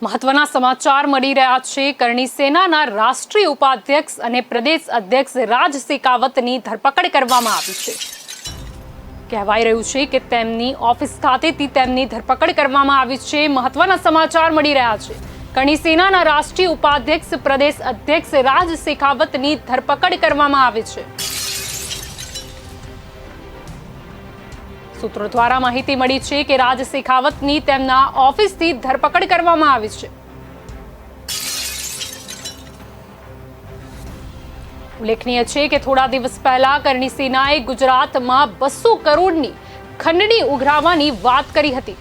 મહત્વના સમાચાર મળી રહ્યા છે। કરણી સેનાના રાષ્ટ્રીય ઉપાધ્યક્ષ અને પ્રદેશ અધ્યક્ષ રાજ શેખાવતની ધરપકડ કરવામાં આવી છે। કહેવાઈ રહ્યું છે કે તેમની ઓફિસ ખાતેથી તેમની ધરપકડ કરવામાં આવી છે। મહત્વના સમાચાર મળી રહ્યા છે। કરણી સેનાના રાષ્ટ્રીય ઉપાધ્યક્ષ પ્રદેશ અધ્યક્ષ રાજ શેખાવતની ધરપકડ કરવામાં આવી છે। सूत्रों द्वारा माहिती मળી છે કે રાજ શેખાવતની તેમના ઓફિસથી ધરપકડ કરવામાં આવી છે। ઉલ્લેખનીય છે કે થોડા દિવસ પહેલા કરણી સેનાએ ગુજરાતમાં 200 કરોડની ખંડણી ઉઘરાવવાની વાત કરી હતી।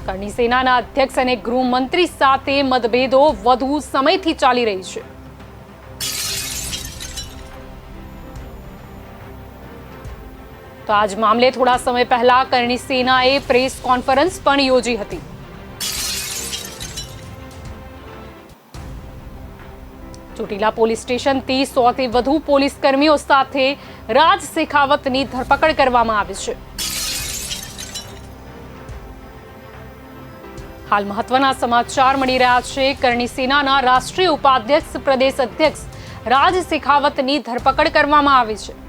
કરણી સેનાના અધ્યક્ષ અને ગૃહમંત્રી સાથે મતભેદો વધુ સમયથી ચાલી રહી છે। तो आज मामले थोड़ा समय पहला करणी सेनाए प्रेस कॉन्फ्रेंस पण योजी हती। ચોટીલા પોલીસ સ્ટેશનથી 100 થી વધુ પોલીસ કર્મીઓ સાથે રાજ શેખાવતની ધરપકડ કરવામાં આવી છે। હાલ મહત્વના સમાચાર મળી રહ્યા છે। કરણી સેનાના રાષ્ટ્રીય ઉપાધ્યક્ષ પ્રદેશ અધ્યક્ષ રાજ શેખાવતની ધરપકડ કરવામાં આવી છે।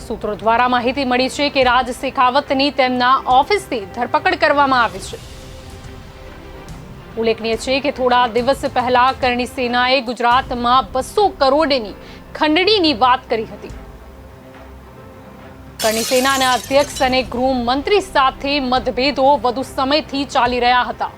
सूत्रों द्वारा माहिती मળી છે કે રાજ શેખાવતની તેમના ઓફિસથી ધરપકડ કરવામાં આવી છે। ઉલ્લેખનીય છે કે થોડા દિવસ પહેલા કરણી સેનાએ ગુજરાતમાં 200 કરોડની ખંડણીની વાત કરી હતી। કરણી સેનાના અધ્યક્ષ અને ગૃહમંત્રી સાથે મતભેદો વધુ સમયથી ચાલી રહ્યા હતા।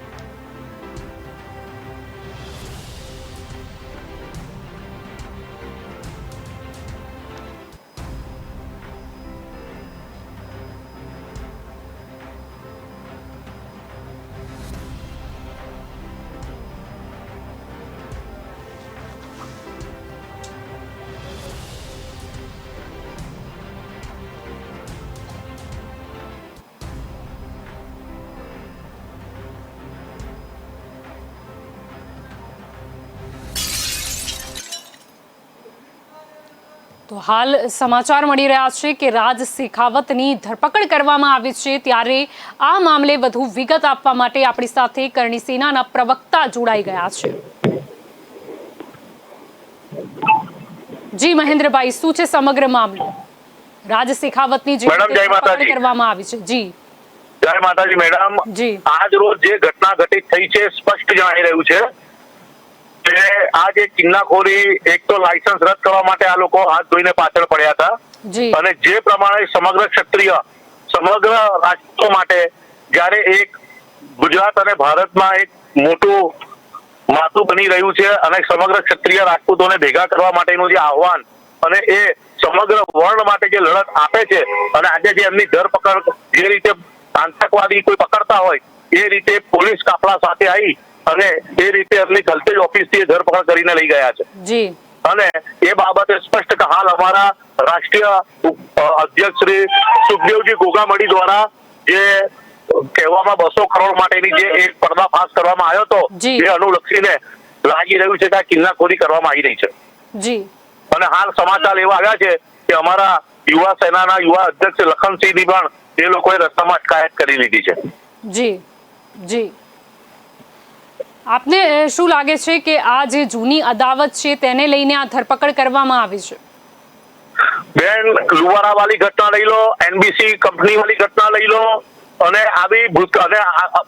तो हाल समाचार मળી રહ્યા છે કે રાજ શેખાવતની ધરપકડ કરવામાં આવી છે। ત્યારે આ મામલે વધુ વિગત આપવા માટે આપણી સાથે કરણી સેનાના પ્રવક્તા જોડાઈ ગયા છે। જી મહેન્દ્રભાઈ, શું છે સમગ્ર મામલો? રાજ શેખાવતની જે ધરપકડ કરવામાં આવી છે। જી જય માતાજી મેડમ। જી આજ રોજ જે ઘટના ઘટિત થઈ છે સ્પષ્ટ જણાઈ રહ્યું છે કે આ જે કિન્નાખોરી એક તો લાયસન્સ રદ કરવા માટે આ લોકો હાથ ધોઈને પાછળ પડ્યા હતા અને જે પ્રમાણે સમગ્ર ક્ષત્રિય સમગ્ર રાષ્ટ્રો માટે જ્યારે એક ગુજરાત અને ભારતમાં એક મોટું માથું બની રહ્યું છે અને સમગ્ર ક્ષત્રિય રાજપૂતોને ભેગા કરવા માટેનું જે આહવાન અને એ સમગ્ર વર્ણ માટે જે લડત આપે છે અને આજે જે એમની ધરપકડ જે રીતે આતંકવાદી કોઈ પકડતા હોય એ રીતે પોલીસ કાફલા સાથે આવી અને એ રીતે એમની ગલતેજ ઓફિસથી ધરપકડ કરીને લઈ ગયા છે। જી અને એ બાબતે સ્પષ્ટ કે હાલ અમારા રાષ્ટ્રીય અધ્યક્ષ શ્રી સુખદેવજી ગોગામડી દ્વારા જે કહેવામાં 200 કરોડ માટેની જે એક પર્દાફાશ કરવામાં આવ્યો હતો એ અનુલક્ષીને લાગી રહ્યું છે કે આ કિન્નાખોરી કરવામાં આવી રહી છે। જી અને હાલ સમાચાર એવા આવ્યા છે કે અમારા યુવા સેનાના યુવા અધ્યક્ષ લખનસિંહની પણ એ લોકોએ રસ્તામાં અટકાયત કરી લીધી છે। જી જી આપને શું લાગે છે કે આ જે જૂની અદાવત છે તેને લઈને આ ધરપકડ કરવામાં આવી છે? બેન, લુવારા વાળી ઘટના લઈ લો, એનબીસી કંપની વાળી ઘટના લઈ લો અને આવી અને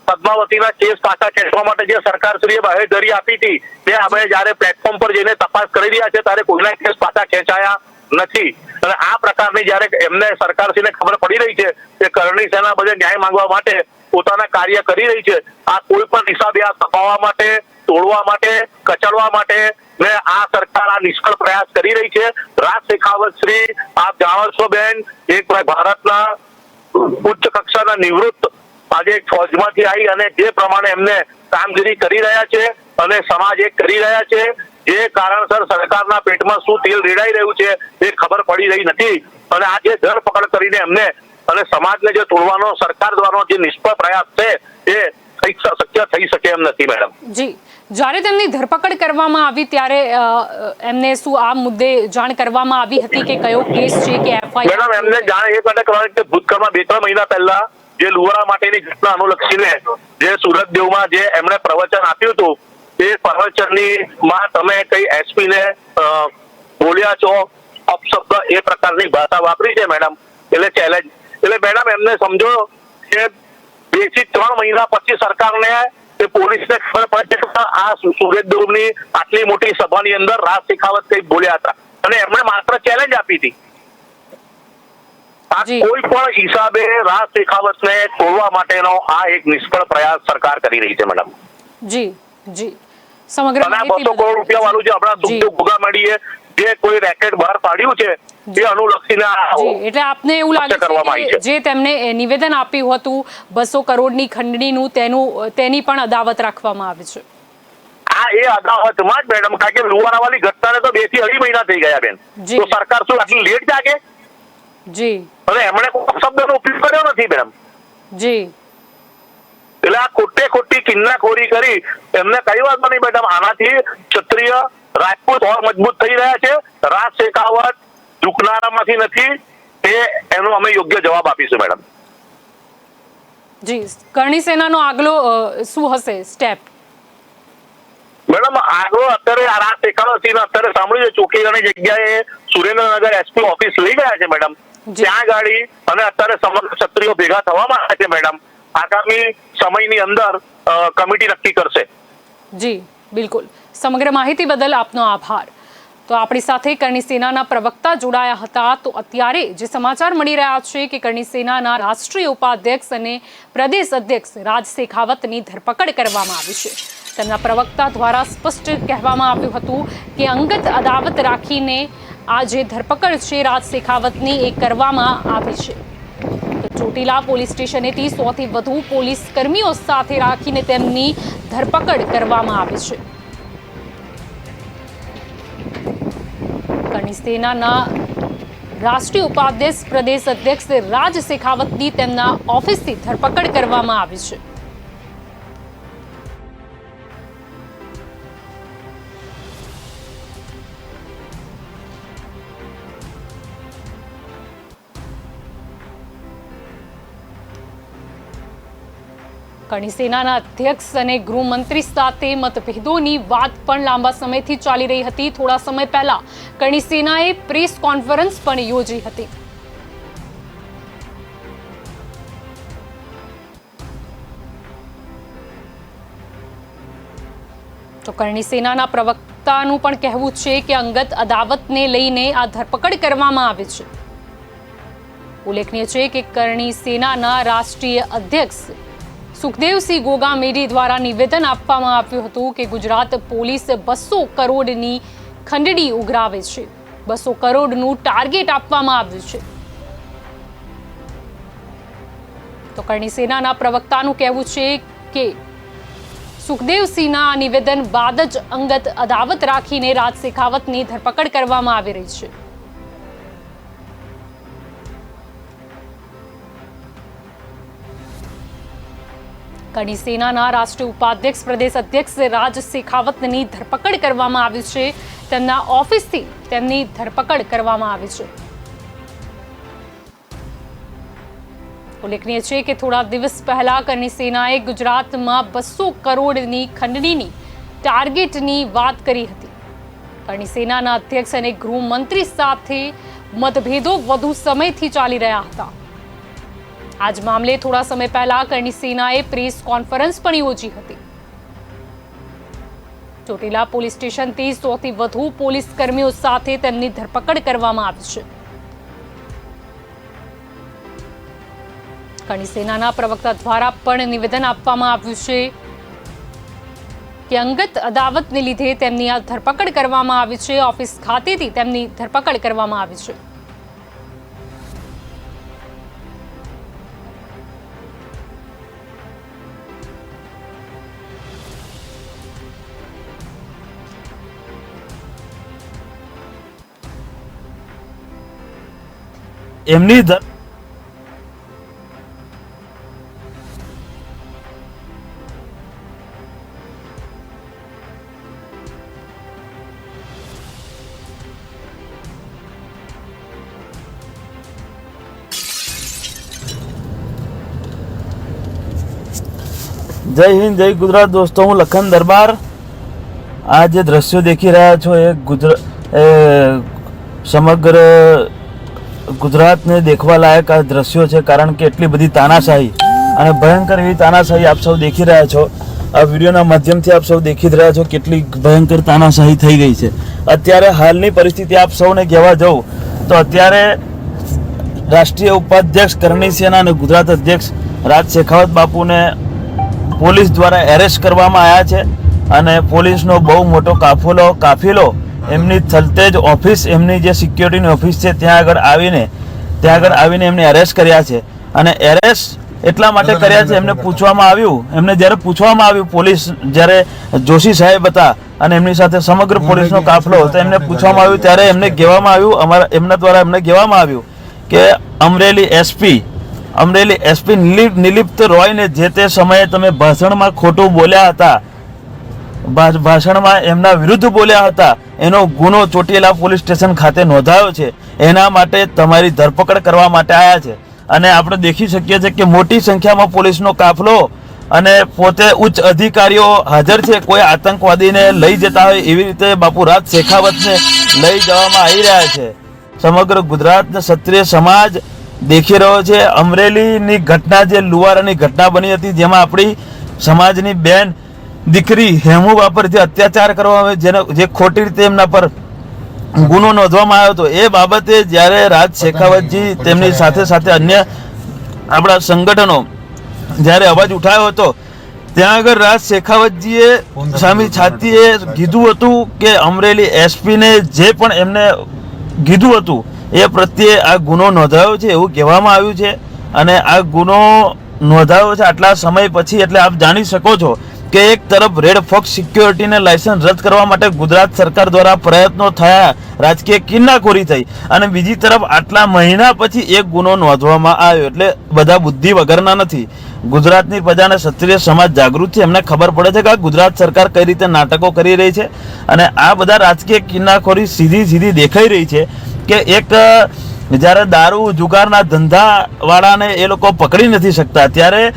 પદ્માવતીના કેસ પાછા ખેંચવા માટે જે સરકારશ્રીએ બાહેધરી આપી હતી તે અમે જયારે પ્લેટફોર્મ પર જઈને તપાસ કરી રહ્યા છે ત્યારે કોઈના કેસ પાછા ખેંચાયા નથી। અને આ પ્રકારની જયારે એમને સરકારશ્રીને ખબર પડી રહી છે કે કરણી સેના બધે ન્યાય માંગવા માટે પોતાના કાર્ય કરી રહી છે, આ કોઈ પણ હિસાબે આ દબાવવા માટે, તોડવા માટે, કચડવા માટે ને આ સરકાર આ નિષ્ફળ પ્રયાસ કરી રહી છે। રાજ શેખાવત શ્રી આપ જાણો છો બેન, એક ભારતના ઉચ્ચ કક્ષાના નિવૃત્ત આજે ફોજમાંથી આવી અને જે પ્રમાણે એમને કામગીરી કરી રહ્યા છે અને સમાજ એક કરી રહ્યા છે, જે કારણસર સરકારના પેટમાં શું તેલ રેડાઈ રહ્યું છે એ ખબર પડી રહી નથી અને આ જે ધરપકડ કરીને એમને અને સમાજને જે તોડવાનો સરકાર દ્વારા જે નિષ્ફળ પ્રયાસ છે એ શક્ય થઈ શકે એમ નથી મેડમ। જી જ્યારે તેમની ધરપકડ કરવામાં આવી ત્યારે એમને શું આ મુદ્દે જાણ કરવામાં આવી હતી કે કયો કેસ છે કે એફઆઈઆર? મેડમ એમને જાણ એ માટે કરવાની કે ભૂતકાળમાં 2-3 મહિના પહેલા જે લુવારા માટેની ઘટના અનુલક્ષીને જે સુરત દેવમાં જે એમણે પ્રવચન આપ્યું હતું એ પ્રવચનની માં તમે કઈ એસપી ને બોલ્યા છો અપશબ્દ એ પ્રકારની ભાષા વાપરી છે મેડમ, એટલે ચેલેન્જ. એટલે મેડમ એમને સમજો કે 2 થી 3 મહિના પછી સરકારને કે પોલીસને ખબર પડે કે આ સુરત દેવની આટલી મોટી સભાની અંદર રાજ શેખાવત કઈ બોલ્યા હતા અને એમણે માત્ર ચેલેન્જ આપી હતી. કોઈ પણ હિસાબે રાજ શેખાવતને તોડવા માટેનો આ એક નિષ્ફળ પ્રયાસ સરકાર કરી રહી છે મેડમ. જી જી સમગ્ર માહિતી 200 કરોડ રૂપિયા વાળું જે આપણા દુગ્ધો ભોગા મળીએ જે કોઈ રેકેટ બહાર પાડ્યું છે એ અનુલક્ષીને એટલે આપને એવું લાગે છે કે જે તેમને નિવેદન આપ્યું હતું 200 કરોડની ખંડણીનું તેની પણ અદાવત રાખવામાં આવી છે. આ એ અદાવતમાં જ મેડમ, કારણ કે લુવારાવાળી ઘટનાને તો 2 થી 2.5 મહિના થઈ ગયા બેન. તો સરકાર શું આટલી લેટ જાગે? જી. અને એમણે કોઈ શબ્દનો ઉપયોગ કર્યો નથી મેડમ. જી. એટલે આ ખોટી કિન્નાખોરી કરી એમને કઈ વાત બની મેડમ. આનાથી ક્ષત્રિય રાજપૂત મજબૂત થઈ રહ્યા છે. રાજ શેખાવત ઝૂકનારામાંથી નથી. એનો અમે યોગ્ય જવાબ આપીશું મેડમ. જી. કરણી સેનાનો આગલો શું હશે સ્ટેપ? મેડમ આગળ અત્યારે આ રાજ શેખાવત અત્યારે સાંભળ્યું છે ચોકીની જગ્યાએ સુરેન્દ્રનગર એસપી ઓફિસ લઈ ગયા છે મેડમ. ત્યાં ગાડી અને અત્યારે સમગ્ર ક્ષત્રિયો ભેગા થવામાં આવ્યા છે મેડમ. આગામી સમયની અંદર કમિટી નક્કી કરશે. જી બિલકુલ. સમગ્ર માહિતી બદલ આપનો આભાર. તો આપણી સાથે કરણી સેનાના પ્રવક્તા જોડાયા હતા. તો અત્યારે જે સમાચાર મળી રહ્યા છે કે કરણી સેનાના રાષ્ટ્રીય ઉપાધ્યક્ષ અને પ્રદેશ અધ્યક્ષ રાજ શેખાવતની ધરપકડ કરવામાં આવી છે. તેમના પ્રવક્તા દ્વારા સ્પષ્ટ કહેવામાં આવ્યું હતું કે અંગત અદાવત રાખીને આ જે ધરપકડ છે રાજ શેખાવતની એ કરવામાં આવી છે. ચોટીલા પોલીસ સ્ટેશનેથી 100 થી વધુ પોલીસ કર્મીઓ સાથે રાખીને તેમની ધરપકડ કરવામાં આવી છે. કરણી સેનાના રાષ્ટ્રીય ઉપાધ્યક્ષ પ્રદેશ અધ્યક્ષ રાજ શેખાવતની તેમના ઓફિસથી ધરપકડ કરવામાં આવી છે. કરણી સેનાના અધ્યક્ષ અને ગૃહમંત્રી સાથે મતભેદોની વાત પણ લાંબા સમયથી ચાલી રહી હતી. થોડા સમય પહેલા કરણી સેનાએ પ્રેસ કોન્ફરન્સ પણ યોજી હતી. તો કરણી સેનાના પ્રવક્તાનું પણ કહેવું છે કે અંગત અદાવતને લઈને આ ધરપકડ કરવામાં આવી છે. ઉલ્લેખનીય છે કે કરણી સેનાના રાષ્ટ્રીય અધ્યક્ષ સુખદેવસિંહ ગોગામેડી દ્વારા નિવેદન આપવામાં આવ્યું હતું કે ગુજરાત પોલીસ 200 કરોડની ખંડણી ઉઘરાવે છે. 200 કરોડનું ટાર્ગેટ આપવામાં આવ્યું છે. તો કરણી સેનાના પ્રવક્તાનું કહેવું છે કે સુખદેવસિંહના આ નિવેદન બાદ જ અંગત અદાવત રાખીને રાજ શેખાવતની ધરપકડ કરવામાં આવી રહી છે. કરણી સેનાના રાષ્ટ્રીય ઉપાધ્યક્ષ પ્રદેશ અધ્યક્ષ રાજ શેખાવતની ધરપકડ કરવામાં આવી છે. તેમના ઓફિસથી તેમની ધરપકડ કરવામાં આવી છે. ઉલ્લેખનીય છે કે થોડા દિવસ પહેલા કરણી સેનાએ ગુજરાતમાં 200 કરોડની ખંડણીની ટાર્ગેટની વાત કરી હતી. કરણી સેનાના અધ્યક્ષ અને ગૃહમંત્રી સાથે મતભેદો વધુ સમયથી ચાલી રહ્યા હતા. આજ મામલે થોડા સમય પહેલા કરણી સેનાએ પ્રેસ કોન્ફરન્સ પણ યોજી હતી. ચોટીલા પોલીસ સ્ટેશનથી 100 થી વધુ પોલીસ કર્મીઓ સાથે તેમની ધરપકડ કરવામાં આવી છે. કરણી સેનાના પ્રવક્તા દ્વારા પણ નિવેદન આપવામાં આવ્યું છે કે અંગત અદાવતને લીધે તેમની આ ધરપકડ કરવામાં આવી છે. ઓફિસ ખાતેથી તેમની ધરપકડ કરવામાં આવી છે. એમની જય હિન્દ, જય ગુજરાત દોસ્તો, હું લખન દરબાર. આ જે દ્રશ્યો દેખી રહ્યા છો એ સમગ્ર ગુજરાતને દેખવા લાયક આ દ્રશ્યો છે, કારણ કે એટલી બધી તાનાશાહી અને ભયંકર એવી તાનાશાહી આપ સૌ દેખી રહ્યા છો. આ વિડીયોના માધ્યમથી આપ સૌ દેખી જ રહ્યા છો કેટલી ભયંકર તાનાશાહી થઈ ગઈ છે. અત્યારે હાલની પરિસ્થિતિ આપ સૌને કહેવા જાઉં તો અત્યારે રાષ્ટ્રીય ઉપાધ્યક્ષ કરણી સેના અને ગુજરાત અધ્યક્ષ રાજ શેખાવત બાપુને પોલીસ દ્વારા એરેસ્ટ કરવામાં આવ્યા છે અને પોલીસનો બહુ મોટો કાફિલો એમની થલતેજ ઓફિસ, એમની જે સિક્યોરિટીની ઓફિસ છે ત્યાં આગળ આવીને એમને એરેસ્ટ કર્યા છે. અને એરેસ્ટ એટલા માટે કર્યા છે, એમને જ્યારે પૂછવામાં આવ્યું પોલીસ, જ્યારે જોશી સાહેબ હતા અને એમની સાથે સમગ્ર પોલીસનો કાફલો હતો, એમને પૂછવામાં આવ્યું ત્યારે એમને કહેવામાં આવ્યું કે અમરેલી એસપી નિલિપ્ત રોયને જે તે સમયે તમે ભાષણમાં ખોટું બોલ્યા હતા, ભાષણમાં એમના વિરુદ્ધ બોલ્યા હતા, એનો ગુનો ચોટીલા પોલીસ સ્ટેશન ખાતે નોંધાયો છે. એના માટે તમારી ધરપકડ કરવા માટે આવ્યા છે. અને આપણે દેખી શકીએ છીએ કે મોટી સંખ્યામાં પોલીસનો કાફલો અને પોતે ઉચ્ચ અધિકારીઓ હાજર છે. કોઈ આતંકવાદીને લઈ જતા હોય એવી રીતે બાપુ રાજ શેખાવતને લઈ જવામાં આવી રહ્યા છે. સમગ્ર ગુજરાતનો ક્ષત્રિય સમાજ દેખી રહ્યો છે. અમરેલીની ઘટના, જે લુવારાની ઘટના બની હતી, જેમાં આપણી સમાજની બેન દીકરી હેમુબા પર જે અત્યાચાર કરવામાં આવ્યો, જે ખોટી રીતે એમના પર ગુનો નોંધવામાં આવ્યો હતો, એ બાબતે જ્યારે રાજ શેખાવતજી તેમની સાથે અન્ય આપણા સંગઠનો જ્યારે અવાજ ઉઠાવ્યો હતો, ત્યાં આગળ રાજ શેખાવતજીએ સામી છાતીએ કીધું હતું કે અમરેલી એસપીને જે પણ એમને કીધું હતું એ પ્રત્યે આ ગુનો નોંધાયો છે એવું કહેવામાં આવ્યું છે. અને આ ગુનો નોંધાયો છે આટલા સમય પછી, એટલે આપ જાણી શકો છો કે એક તરફ રેડ ફોક્સ સિક્યોરિટીને લાયસન્સ રદ કરવા માટે ગુજરાત સરકાર દ્વારા પ્રયત્નો થયા, રાજકીય કિન્નાખોરી થઈ, અને બીજી તરફ આટલા મહિના પછી એક ગુનો નોંધવામાં આવ્યો. એટલે બધા બુદ્ધિ વગરના નથી. ગુજરાતની પ્રજાને ક્ષત્રિય સમાજ જાગૃત છે, એમને ખબર પડે છે કે આ ગુજરાત સરકાર કઈ રીતે નાટકો કરી રહી છે. અને આ બધા રાજકીય કિન્નાખોરી સીધી દેખાઈ રહી છે કે એક જ્યારે દારૂ જુગારના ધંધાવાળાને એ લોકો પકડી નથી શકતા, ત્યારે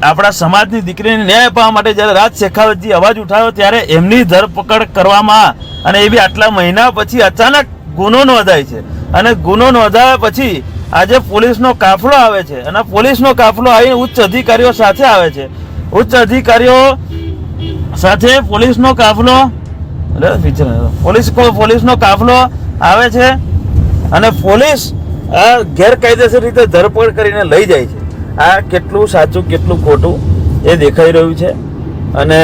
આપણા સમાજની દીકરીને ન્યાય અપાવવા માટે જ્યારે રાજ શેખાવતજી અવાજ ઉઠાવ્યો ત્યારે એમની ધરપકડ કરવામાં, અને એ બી આટલા મહિના પછી અચાનક ગુનો નોંધાય છે. અને ગુનો નોંધાયા પછી આજે પોલીસનો કાફલો આવે છે, અને પોલીસનો કાફલો આવીને ઉચ્ચ અધિકારીઓ સાથે આવે છે. પોલીસનો કાફલો આવે છે અને પોલીસ આ ગેરકાયદેસર રીતે ધરપકડ કરીને લઈ જાય છે. આ કેટલું સાચું કેટલું ખોટું એ દેખાઈ રહ્યું છે અને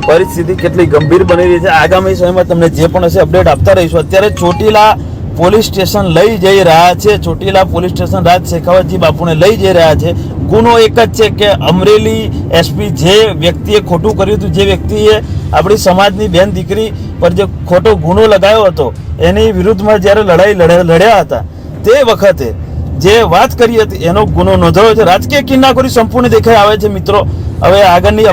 પરિસ્થિતિ કેટલી ગંભીર બની રહી છે. આગામી સમયમાં તમને જે પણ હશે અપડેટ આપતા રહીશું. અત્યારે ચોટીલા પોલીસ સ્ટેશન લઈ જઈ રહ્યા છે. ચોટીલા પોલીસ સ્ટેશન રાજ શેખાવતજી બાપુને લઈ જઈ રહ્યા છે. ગુનો એક જ છે કે અમરેલી એસપી જે વ્યક્તિએ ખોટું કર્યું હતું, જે વ્યક્તિએ આપણી સમાજની બેન દીકરી પર જે ખોટો ગુનો લગાવ્યો હતો, એની વિરુદ્ધમાં જ્યારે લડ્યા હતા તે વખતે જે વાત કરી હતી એનો ગુનો નોંધાયો છે. રાજકીય કિન્નાખોરી સંપૂર્ણ દેખાઈ આવે છે. મિત્રો, હવે આગળની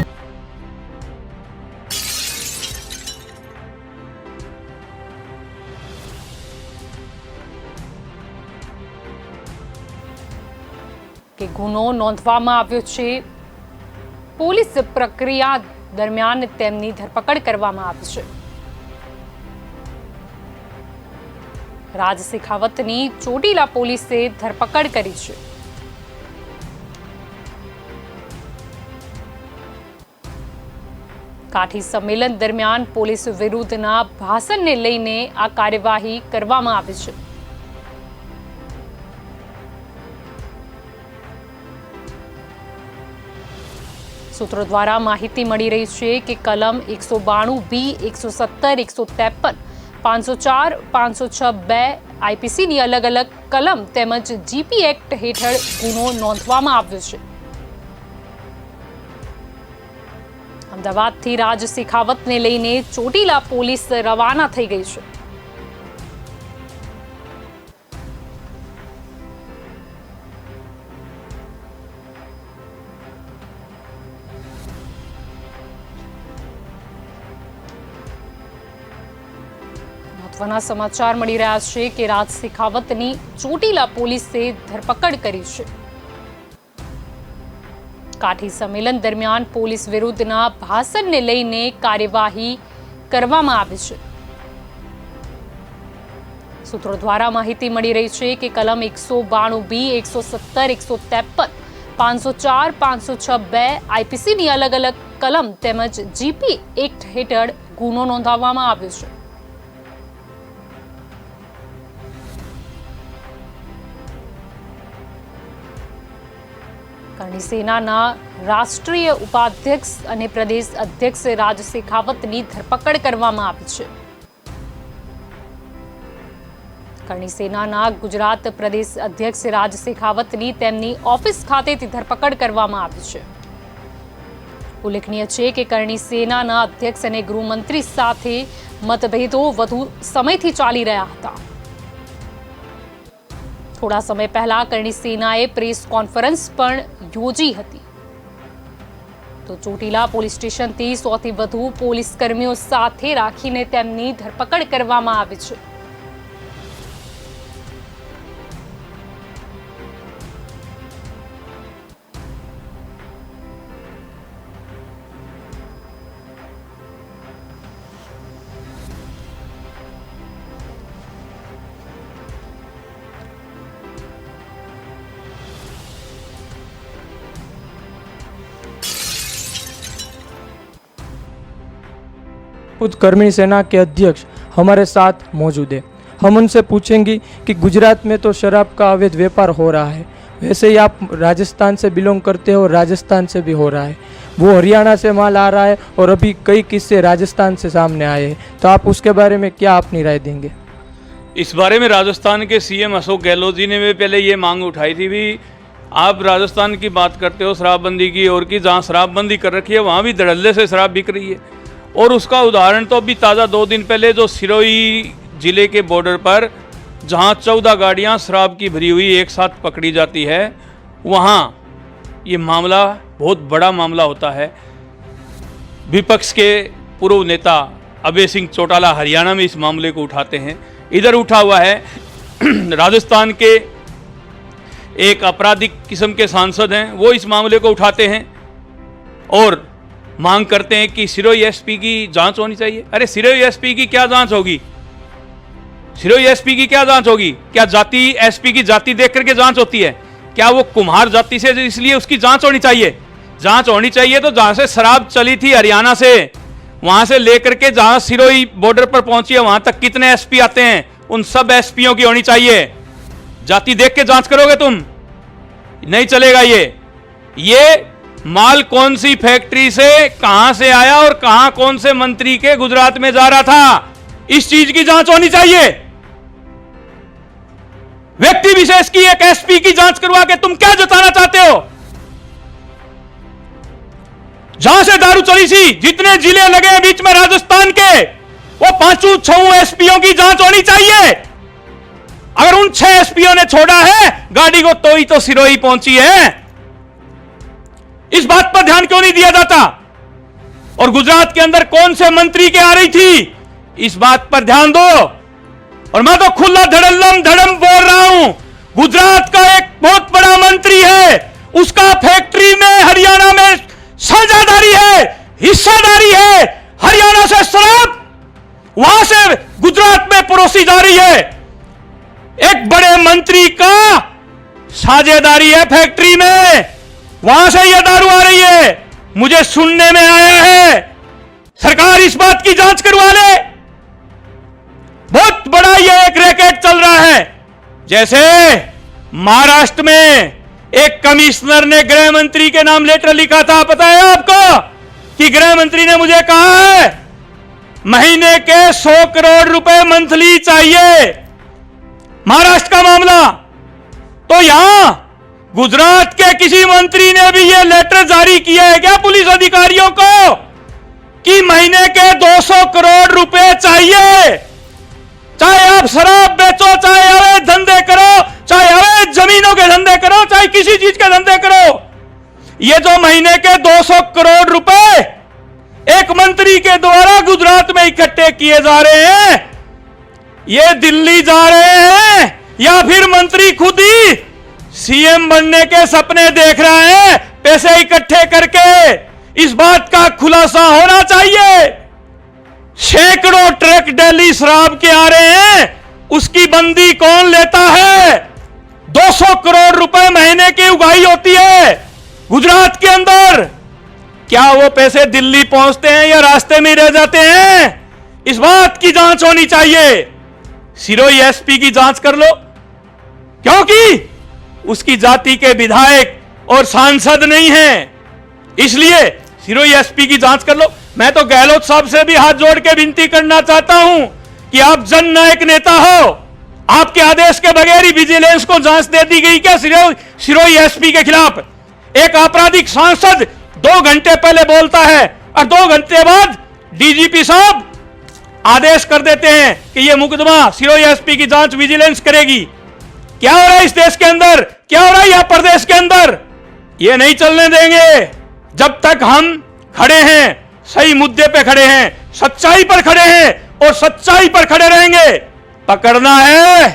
કે ગુનો નોંધવામાં આવ્યો છે. પોલીસ પ્રક્રિયા દરમિયાન તેમની ધરપકડ કરવામાં આવી છે. રાજ શેખાવતની ચોટીલા પોલીસે ધરપકડ કરી છે. કાઠી સંમેલન દરમિયાન પોલીસ વિરુદ્ધના ભાષણને લઈને આ કાર્યવાહી કરવામાં આવી છે. સૂત્રો દ્વારા માહિતી મળી રહી છે કે કલમ 192B, 170, 153, 504, 506(2) આઈપીસીની અલગ અલગ કલમ તેમજ જીપી એક્ટ હેઠળ ગુનો નોંધવામાં આવ્યો છે. અમદાવાદથી રાજ શેખાવતને લઈને ચોટીલા પોલીસ રવાના થઈ ગઈ છે. મહત્વના સમાચાર મળી રહ્યા છે કે રાજ શેખાવતની ચોટીલા પોલીસે ધરપકડ કરી છે. કાઠી સંમેલન દરમિયાન પોલીસ વિરુદ્ધના ભાષણને લઈને કાર્યવાહી કરવામાં આવી છે। સૂત્રો દ્વારા માહિતી મળી રહી છે કે કલમ 192B, 170, 153, 504, 506(2) આઈપીસીની અલગ અલગ કલમ તેમજ જીપી એક્ટ હેઠળ ગુનો નોંધાવવામાં આવ્યો છે। કરણી સેનાના રાષ્ટ્રીય ઉપાધ્યક્ષ અને પ્રદેશ અધ્યક્ષ રાજ શેખાવતની ધરપકડ કરવામાં આવી છે। કરણી સેનાના ગુજરાત પ્રદેશ અધ્યક્ષ રાજ શેખાવતની તેમની ઓફિસ ખાતેથી ધરપકડ કરવામાં આવી છે। ઉલ્લેખનીય છે કે કરણી સેનાના અધ્યક્ષ અને ગૃહમંત્રી સાથે મતભેદો વધુ સમયથી ચાલી રહ્યા હતા। થોડા સમય પહેલા કરણી સેનાએ પ્રેસ કોન્ફરન્સ પણ યોજી હતી। તો ચોટીલા પોલીસ સ્ટેશનથી 100થી વધુ પોલીસ કર્મીઓ સાથે રાખીને તેમની ધરપકડ કરવામાં આવી છે। खुद कर्मी सेना के अध्यक्ष हमारे साथ मौजूद है। हम उनसे पूछेंगे कि गुजरात में तो शराब का अवैध व्यापार हो रहा है, वैसे ही आप राजस्थान से बिलोंग करते हो, राजस्थान से भी हो रहा है, वो हरियाणा से माल आ रहा है और अभी कई किस्से राजस्थान से सामने आए हैं, तो आप उसके बारे में क्या अपनी राय देंगे? इस बारे में राजस्थान के सीएम अशोक गहलोत जी ने भी पहले ये मांग उठाई थी भी आप राजस्थान की बात करते हो शराबबंदी की, और की जहाँ शराबबंदी कर रखी है वहाँ भी धड़ल्ले से शराब बिक रही है। और उसका उदाहरण तो अभी ताज़ा 2 दिन पहले जो सिरोही ज़िले के बॉर्डर पर जहाँ 14 गाड़ियाँ शराब की भरी हुई एक साथ पकड़ी जाती है, वहाँ ये मामला बहुत बड़ा मामला होता है। विपक्ष के पूर्व नेता अभय सिंह चौटाला हरियाणा में इस मामले को उठाते हैं। इधर उठा हुआ है राजस्थान के एक आपराधिक किस्म के सांसद हैं, वो इस मामले को उठाते हैं और मांग करते हैं कि सिरोही एसपी की जांच होनी चाहिए। अरे सिरोही एसपी की क्या जांच होगी? सिरोही एसपी की क्या जांच होगी? क्या जाति एसपी की जाति देख करके जांच होती है? क्या वो कुम्हार जाति से इसलिए उसकी जांच होनी चाहिए? जांच होनी चाहिए तो जहां से शराब चली थी हरियाणा से, वहां से लेकर के जहां सिरोही बॉर्डर पर पहुंची है वहां तक कितने एसपी आते हैं, उन सब एसपीओ की होनी चाहिए। जाति देख के जांच करोगे तुम? नहीं चलेगा। ये माल कौन सी फैक्ट्री से कहां से आया और कहां कौन से मंत्री के गुजरात में जा रहा था, इस चीज की जांच होनी चाहिए। व्यक्ति विशेष की एक एसपी की जांच करवा के तुम क्या जताना चाहते हो? जहां से दारू चली सी, जितने जिले लगे हैं बीच में राजस्थान के, वो 5-6 एसपीओ की जांच होनी चाहिए। अगर उन 6 एसपीओ ने छोड़ा है गाड़ी को तो ही तो सिरोही पहुंची है। इस बात पर ध्यान क्यों नहीं दिया जाता? और गुजरात के अंदर कौन से मंत्री के आ रही थी, इस बात पर ध्यान दो। और मैं तो खुला धड़म बोल रहा हूं, गुजरात का एक बहुत बड़ा मंत्री है, उसका फैक्ट्री में हरियाणा में साझेदारी है, हिस्सेदारी है। हरियाणा से शराब वहां से गुजरात में परोसी जा रही है। एक बड़े मंत्री का साझेदारी है फैक्ट्री में, वहां से यह दारू आ रही है। मुझे सुनने में आया है सरकार इस बात की जांच करवा ले। बहुत बड़ा यह एक रैकेट चल रहा है। जैसे महाराष्ट्र में एक कमिश्नर ने गृह मंत्री के नाम लेटर लिखा था, पता है आपको कि गृह मंत्री ने मुझे कहा है महीने के 100 करोड़ रुपए मंथली चाहिए। महाराष्ट्र का मामला। तो यहां गुजरात के किसी मंत्री ने भी यह लेटर जारी किया है क्या पुलिस अधिकारियों को कि महीने के 200 करोड़ रुपए चाहिए? चाहे आप शराब बेचो, चाहे अवैध धंधे करो, चाहे अवैध जमीनों के धंधे करो, चाहे किसी चीज के धंधे करो, ये जो महीने के 200 करोड़ रुपए एक मंत्री के द्वारा गुजरात में इकट्ठे किए जा रहे हैं, ये दिल्ली जा रहे हैं या फिर मंत्री खुद ही सीएम बनने के सपने देख रहा है, पैसे इकट्ठे करके इस बात का खुलासा होना चाहिए। सैकड़ों ट्रक दिल्ली शराब के आ रहे हैं, उसकी बंदी कौन लेता है? 200 करोड़ रुपए महीने की उगाही होती है गुजरात के अंदर। क्या वो पैसे दिल्ली पहुंचते हैं या रास्ते में रह जाते हैं? इस बात की जांच होनी चाहिए। सिरोही एसपी की जांच कर लो, क्योंकि उसकी जाति के विधायक और सांसद नहीं हैं, इसलिए सिरोही एसपी की जांच कर लो। मैं तो गहलोत साहब से भी हाथ जोड़ के विनती करना चाहता हूं कि आप जननायक नेता हो, आपके आदेश के बगैर ही विजिलेंस को जांच दे दी गई क्या सिरोही एसपी के खिलाफ? एक आपराधिक सांसद 2 घंटे पहले बोलता है और 2 घंटे बाद डीजीपी साहब आदेश कर देते हैं कि यह मुकदमा सिरोही एसपी की जांच विजिलेंस करेगी। क्या हो रहा है इस देश के अंदर? क्या हो रहा है यहां प्रदेश के अंदर? यह नहीं चलने देंगे। जब तक हम खड़े हैं, सही मुद्दे पे खड़े हैं, सच्चाई पर खड़े हैं और सच्चाई पर खड़े रहेंगे। पकड़ना है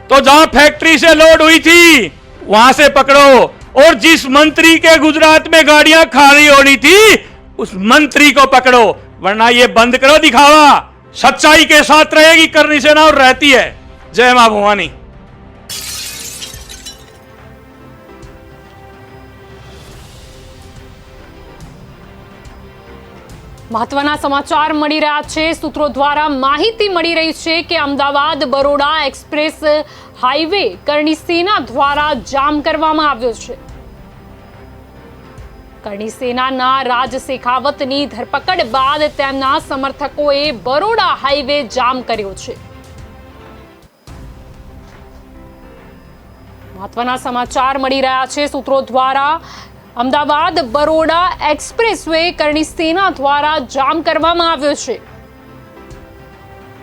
तो जहां फैक्ट्री से लोड हुई थी वहां से पकड़ो, और जिस मंत्री के गुजरात में गाड़ियां खाली होनी थी उस मंत्री को पकड़ो, वरना ये बंद करो दिखावा। सच्चाई के साथ रहेगी करनी सेना और रहती है। जय मां भवानी। મહત્વના સમાચાર મળી રહ્યા છે। સૂત્રો દ્વારા માહિતી મળી રહી છે કે અમદાવાદ બરોડા એક્સપ્રેસ હાઈવે કરણી સેના દ્વારા જામ કરવામાં આવ્યો છે। કરણી સેનાના રાજ શેખાવતની ધરપકડ બાદ તેમના સમર્થકોએ બરોડા હાઈવે જામ કર્યો છે। મહત્વના સમાચાર મળી રહ્યા છે સૂત્રો દ્વારા। અમદાવાદ બરોડા એક્સપ્રેસવે કરણી સેના દ્વારા જામ કરવામાં આવ્યો છે।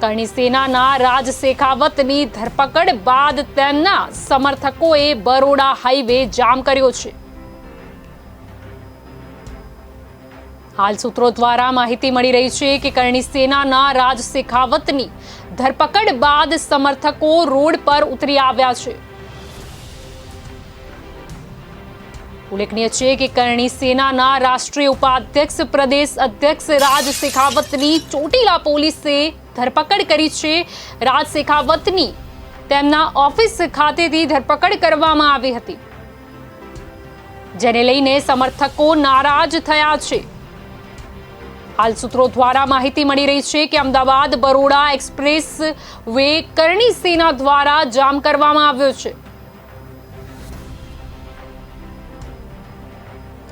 કરણી સેનાના રાજ શેખાવતની ધરપકડ બાદ તેમના સમર્થકોએ બરોડા હાઈવે જામ કર્યો છે। હાલ સૂત્રો દ્વારા માહિતી મળી રહી છે કે કરણી સેનાના રાજ શેખાવતની ધરપકડ બાદ સમર્થકો રોડ પર ઉતરી આવ્યા છે। उल्लेखनीय है कि करणी सेना राष्ट्रीय उपाध्यक्ष प्रदेश अध्यक्ष राज शेखावतनी चोटीला पोलीसे धरपकड़ करी छे। राज शेखावतनी तेमना ऑफिस खातेथी धरपकड़ करवामां आवी हती, जेने लईने समर्थको नाराज थया छे। हाल सूत्रों द्वारा माहिती मળી रही है कि अमदावाद बरोड़ा एक्सप्रेस वे करणी सेना द्वारा जाम करवामां आव्यो छे।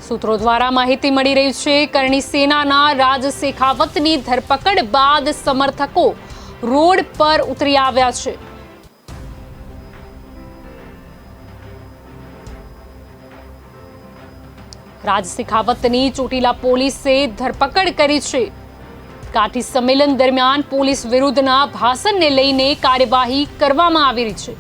सूत्रों द्वारा माहिती मળી रही है करणी सेना राज शेखावतनी धरपकड़ बाद समर्थको रोड पर उतरी आव्या छे। राज शेखावतनी चोटीला पोलीसे धरपकड़ करी छे। काठी सम्मेलन दरमियान पोलीस विरुद्धना भाषण ने लईने कार्यवाही करवामां आवी रही छे।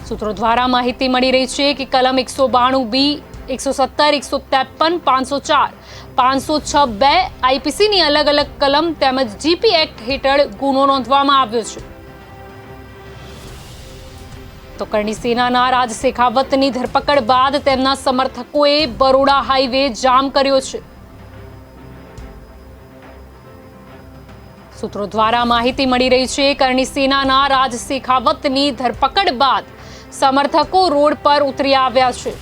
सूत्रों द्वारा माहिती मળી रही है कि कलम 192B, 170, 153, 504, 506(2) आईपीसी नी अलग अलग कलम तेमज जीपी एक्ट हेठळ गुनो नोंधवामां आव्यो छे। तो करणी सेनाना राज शेखावतनी धरपकड़ बाद तेमना समर्थकोए बरोड़ा हाईवे जाम कर्यो छे। सूत्रों द्वारा माहिती मળી रही है करणी सेनाना राज शेखावतनी धरपकड़ बाद समर्थको रोड पर उतरी आव्या छे।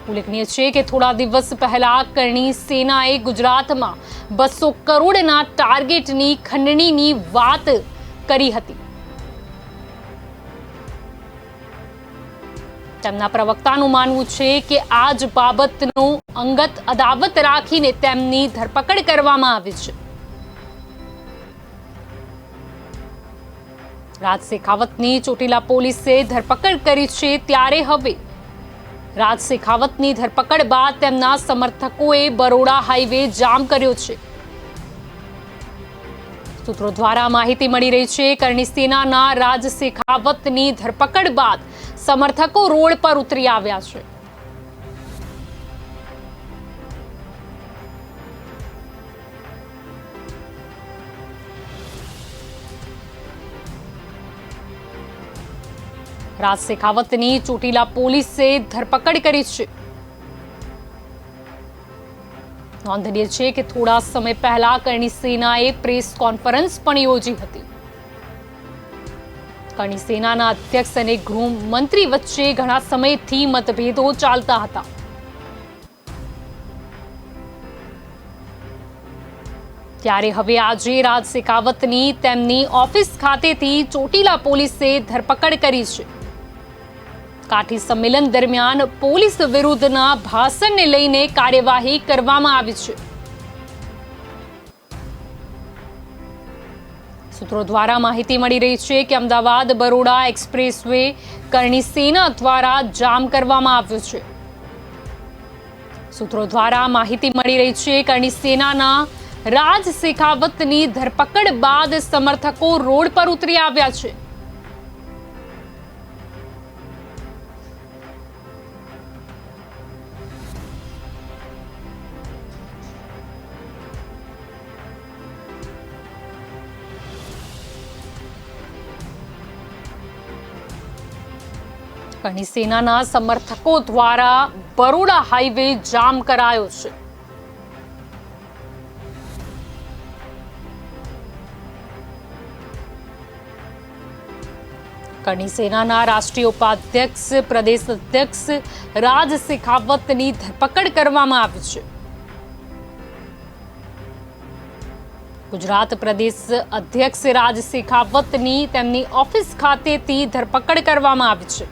उल्लेखनीय है कि थोड़ा दिवस पहला करणी सेनाए गुजरात में 200 करोड़ना टार्गेटनी खंडणीनी वात करी हती। તેમના પ્રવક્તાનું માનવું છે કે આ જ બાબતનો અંગત અદાવત રાખીને તેમની ધરપકડ કરવામાં આવી છે। રાજ શેખાવતની ચોટીલા પોલીસે ધરપકડ કરી છે, ત્યારે હવે રાજ શેખાવતની ધરપકડ બાદ તેમના સમર્થકોએ બરોડા હાઈવે જામ કર્યો છે। सूत्रों द्वारा माहिती मળી रही है करणी सेनाना राज शेखावतनी धरपकड़ बाद समर्थको रोड पर उतरी आव्या छे। રાજ શેખાવતની ચોટીલા પોલીસે ધરપકડ કરી છે। નોંધનીય છે કે થોડા સમય પહેલા કરણી સેનાએ પ્રેસ કોન્ફરન્સ પણ યોજી હતી। કરણી સેનાના અધ્યક્ષ અને ગૃહમંત્રી વચ્ચે ઘણા સમયથી મતભેદો ચાલતા હતા। ત્યારે હવે આજે રાજ શેખાવતની તેમની ઓફિસ ખાતેથી ચોટીલા પોલીસે ધરપકડ કરી છે। કાઠી સંમેલન દરમિયાન પોલીસ વિરુદ્ધના ભાષણને લઈને કાર્યવાહી કરવામાં આવી છે। સૂત્રો દ્વારા માહિતી મળી રહી છે કે અમદાવાદ બરોડા એક્સપ્રેસવે કરણી સેના દ્વારા જામ કરવામાં આવ્યો છે। સૂત્રો દ્વારા માહિતી મળી રહી છે કરણી સેનાના રાજ શેખાવતની ધરપકડ બાદ સમર્થકો રોડ પર ઉતરી આવ્યા છે। કરણી સેનાના સમર્થકો દ્વારા બરોડા હાઈવે જામ કરાયો છે। કરણી સેનાના રાષ્ટ્રીય ઉપાધ્યક્ષ પ્રદેશ અધ્યક્ષ રાજ શેખાવતની ધરપકડ કરવામાં આવી છે। ગુજરાત પ્રદેશ અધ્યક્ષ રાજ શેખાવતની તેમની ઓફિસ ખાતેથી ધરપકડ કરવામાં આવી છે।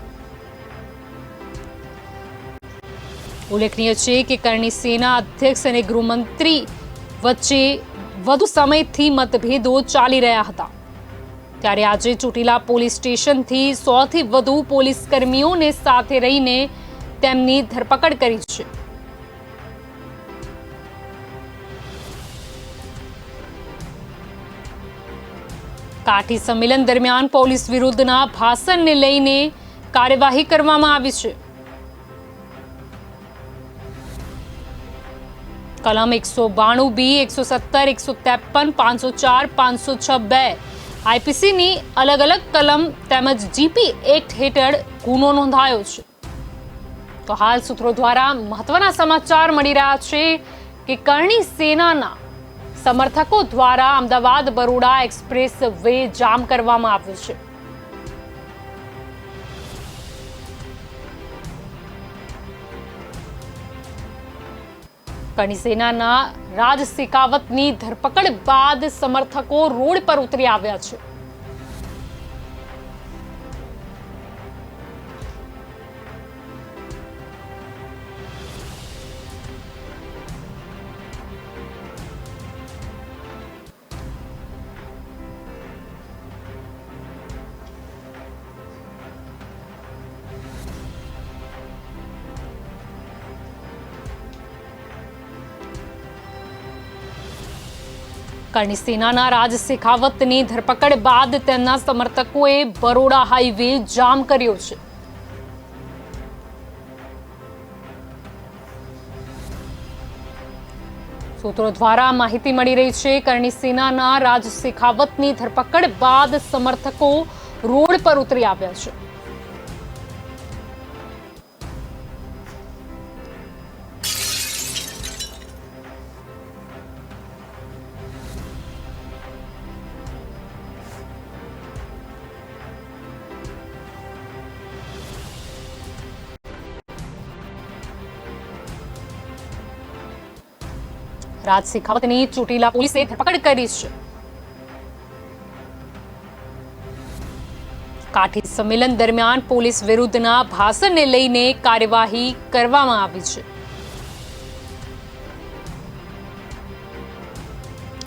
ઉલ્લેખનીય છે કે કરણી સેના અધ્યક્ષ અને ગૃહમંત્રી વચ્ચે વધુ સમયથી મતભેદો ચાલી રહ્યા હતા। ત્યારે આજે ચોટીલા પોલીસ સ્ટેશનથી 100થી વધુ પોલીસ કર્મીઓને સાથે રહીને તેમની ધરપકડ કરી છે। કાઠી સંમેલન દરમિયાન પોલીસ વિરુદ્ધના ભાષણને લઈને કાર્યવાહી કરવામાં આવી છે। કલમ 192B, 170, 153, 504, 506(2) આઈપીસીની અલગ અલગ કલમ તેમજ જીપી એક્ટ હેઠળ ગુનો નોંધાયો છે। તો હાલ સૂત્રો દ્વારા મહત્વના સમાચાર મળી રહ્યા છે કે કરણી સેનાના સમર્થકો દ્વારા અમદાવાદ બરોડા એક્સપ્રેસ વે જામ કરવામાં આવ્યો છે। કરણી સેનાના રાજ શેખાવતની ધરપકડ બાદ સમર્થકો રોડ પર ઉતરી આવ્યા છે। કરણી સેનાના રાજ શેખાવતની ધરપકડ બાદ તેમના સમર્થકોએ બરોડા હાઈવે જામ કર્યો છે। સૂત્રો દ્વારા માહિતી મળી રહી છે કરણી સેનાના રાજ શેખાવતની ધરપકડ બાદ સમર્થકો રોડ પર ઉતરી આવ્યા છે। રાજ શેખાવતની ચોટીલા પોલીસે ધરપકડ કરી છે। કાઠી સંમેલન દરમિયાન પોલીસ વિરુદ્ધના ભાષણને લઈને કાર્યવાહી કરવામાં આવી છે।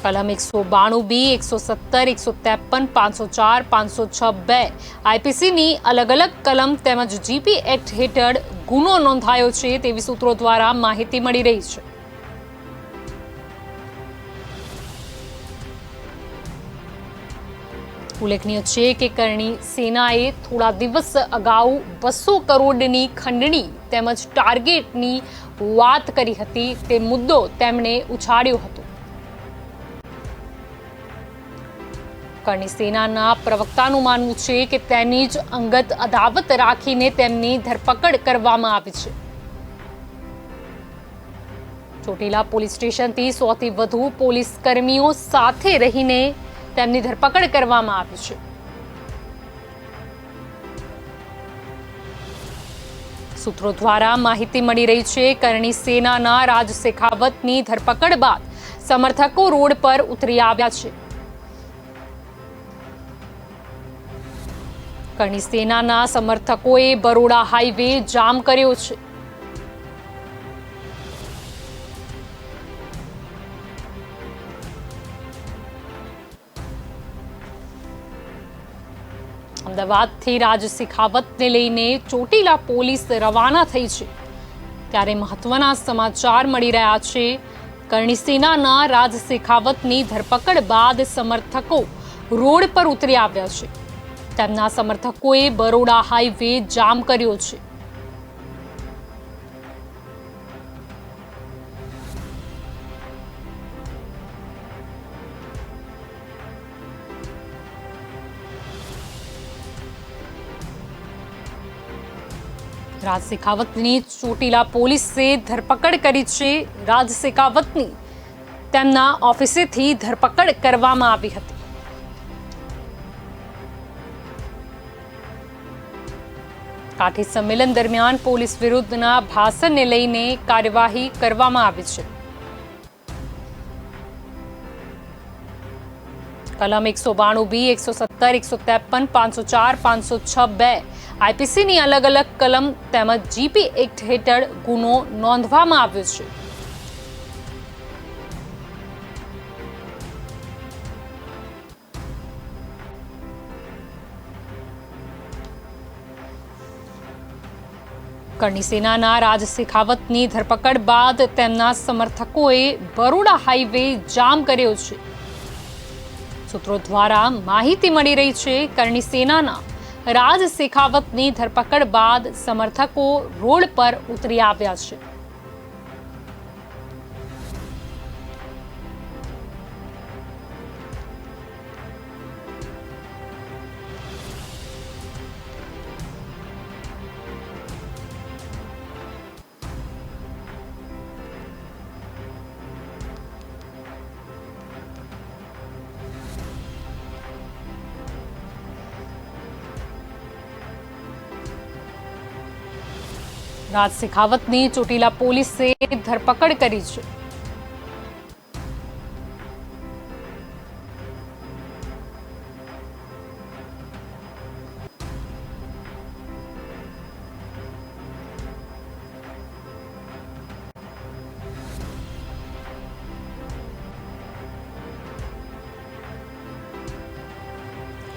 કલમ 192B, 170, 153, 504, 506(2) આઈપીસીની અલગ અલગ કલમ તેમજ જીપી એક્ટ હેઠળ ગુનો નોંધાયો છે તેવી સૂત્રો દ્વારા માહિતી મળી રહી છે। ઉલ્લેખનીય છે કે કરણી સેનાએ થોડા દિવસ અગાઉ 200 કરોડની ખંડણી તેમજ ટાર્ગેટની વાત કરી હતી। તે મુદ્દો તેમણે ઉછાળ્યો હતો। કરણી સેનાના પ્રવક્તાનું માનવું છે કે તેની જ અંગત અદાવત રાખીને તેમની ધરપકડ કરવામાં આવી છે। ચોટીલા પોલીસ સ્ટેશનથી 100થી વધુ પોલીસ કર્મીઓ સાથે રહીને તેમની ધરપકડ કરવામાં આવી છે। સૂત્રો દ્વારા માહિતી મળી રહી છે કરણી સેનાના રાજ શેખાવતની ધરપકડ બાદ સમર્થકો રોડ પર ઉતરી આવ્યા છે। કરણી સેનાના સમર્થકોએ બરોડા હાઈવે જામ કર્યો છે। અમદાવાદથી રાજ શેખાવતને લઈને ચોટીલા પોલીસ રવાના થઈ છે। ત્યારે મહત્વના સમાચાર મળી રહ્યા છે। કરણી સેનાના રાજ શેખાવતની ધરપકડ બાદ સમર્થકો રોડ પર ઉતરી આવ્યા છે। તેમના સમર્થકોએ બરોડા હાઈવે જામ કર્યો છે। રાજ શેખાવતની ચોટીલા પોલીસે ધરપકડ કરી છે। રાજ શેખાવતની તેમના ઓફિસેથી ધરપકડ કરવામાં આવી હતી। કાઠી સંમેલન દરમિયાન પોલીસ વિરુદ્ધના ભાષણને લઈને કાર્યવાહી કરવામાં આવી છે। કલમ 192B, 170, 153, 504, 506(2) આઈપીસીની અલગ અલગ કલમ તેમજ જીપી એક્ટ હેઠળ ગુનો નોંધવામાં આવ્યો છે। કરણી સેનાના રાજ શેખાવતની ધરપકડ બાદ તેમના સમર્થકોએ બરોડા હાઈવે જામ કર્યો છે। સૂત્રો દ્વારા માહિતી મળી રહી છે કરણી સેનાના રાજ શેખાવતની ધરપકડ બાદ સમર્થકો રોડ પર ઉતરી આવ્યા છે। રાજ શેખાવતની ચોટીલા પોલીસે ધરપકડ કરી છે।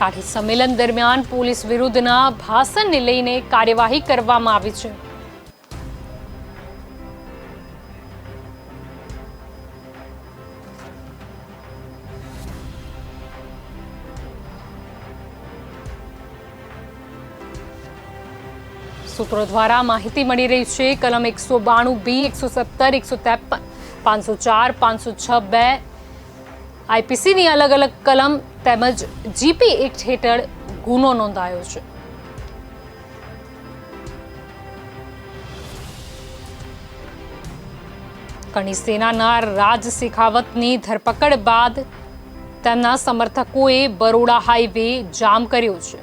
કાઠી સંમેલન દરમિયાન પોલીસ વિરુદ્ધના ભાષણને લઈને કાર્યવાહી કરવામાં આવી છે। સૂત્રો દ્વારા માહિતી મળી રહી છે કલમ 192B, 170, 153, 504, 506(2) આઈપીસીની અલગ અલગ કલમ તેમજ જીપી એક્ટ હેઠળ ગુનો નોંધાયો છે। કરણી સેનાના રાજ શેખાવતની ધરપકડ બાદ તેમના સમર્થકોએ બરોડા હાઈવે જામ કર્યો છે।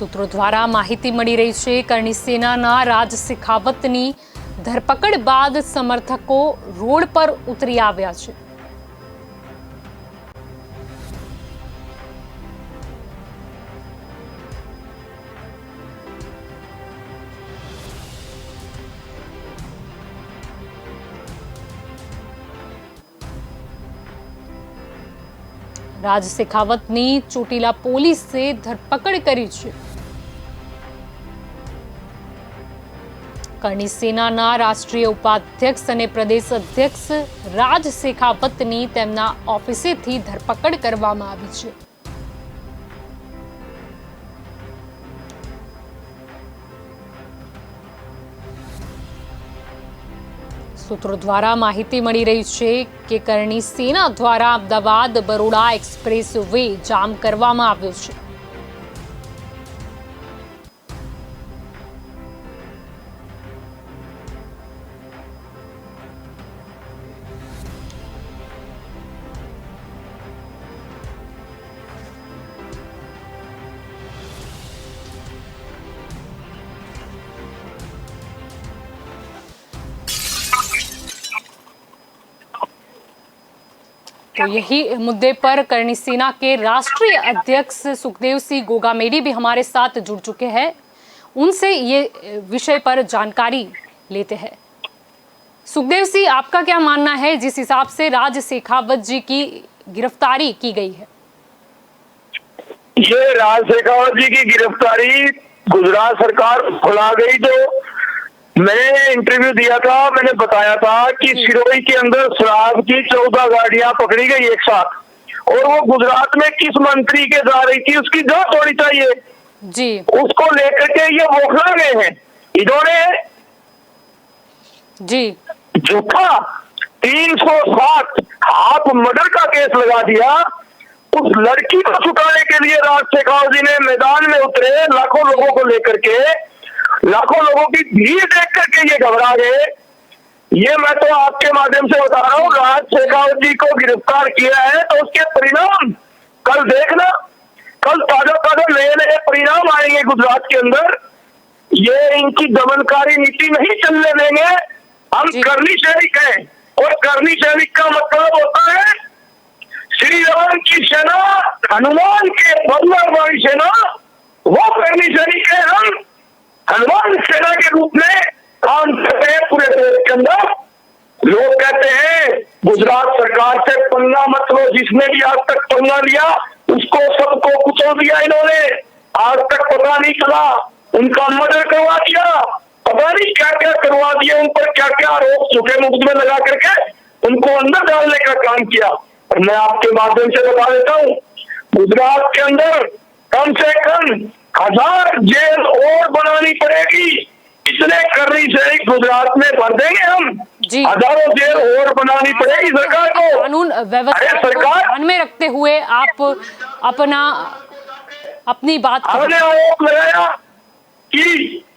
સૂત્રો દ્વારા માહિતી મળી રહી છે કરણી સેનાના રાજ શેખાવતની ધરપકડ બાદ સમર્થકો રોડ પર ઉતરી આવ્યા છે। રાજ શેખાવતની ચોટીલા પોલીસે ધરપકડ કરી છે। કરણી સેનાના રાષ્ટ્રીય ઉપાધ્યક્ષ અને પ્રદેશ અધ્યક્ષ રાજ શેખાવતની તેમના ઓફિસેથી ધરપકડ કરવામાં આવી છે। સૂત્રો દ્વારા માહિતી મળી રહી છે કે કરણી સેના દ્વારા અમદાવાદ બરોડા એક્સપ્રેસ વે જામ કરવામાં આવ્યો છે. तो यही मुद्दे पर करणी सेना के राष्ट्रीय अध्यक्ष सुखदेव सिंह गोगामेडी भी हमारे साथ जुड़ चुके हैं. उनसे ये विषय पर जानकारी लेते हैं. सुखदेव सिंह, आपका क्या मानना है जिस हिसाब से राज शेखावत जी की गिरफ्तारी की गई है? ये राज शेखावत जी की गिरफ्तारी गुजरात सरकार खुला गई. जो मैंने इंटरव्यू दिया था, मैंने बताया था कि सिरोही के अंदर शराब की 14 गाड़ियां पकड़ी गई एक साथ, और वो गुजरात में किस मंत्री के जा रही थी उसकी जांच होनी चाहिए जी. उसको लेकर के ये बौखला गए हैं इन्होंने जी. झूठा 307 हाथ मर्डर का केस लगा दिया. उस लड़की को छुटाने के लिए राज शेखावत जी ने मैदान में उतरे, लाखों लोगों को लेकर के, लाखों लोगों की भीड़ देख करके ये घबरा गए. ये मैं तो आपके माध्यम से बता रहा हूँ, राज शेखावत जी को गिरफ्तार किया है तो उसके परिणाम कल देखना. कल ताजा ताजा नए नए परिणाम आएंगे गुजरात के अंदर. ये इनकी दमनकारी नीति नहीं चलने देंगे. हम करनी सैनिक हैं, और करनी सैनिक का मतलब होता है श्री राम की सेना, हनुमान के बदलाव वाली सेना, वो करनी सैनिक है. हम हनुमान सेना के रूप में काम करते हैं पूरे देश के अंदर. लोग कहते हैं गुजरात सरकार से पंगा मत लो, जिसने भी आज तक पंगा लिया उसको सबको कुचल दिया इन्होंने. आज तक पता नहीं चला, उनका मर्डर करवा दिया, पता नहीं क्या क्या करवा दिया, उन पर क्या क्या आरोप झूठे मुकदमे लगा करके उनको अंदर डालने का काम किया. और मैं आपके माध्यम से बता देता हूँ, गुजरात के अंदर कम से कम 1000 जेल और बनानी पड़ेगी. इतने करनी से गुजरात में भर देंगे हम. जी. हजारों जेल और बनानी पड़ेगी सरकार को. कानून व्यवस्था को ध्यान में रखते हुए आप अपनी बात हमने आरोप लगाया कि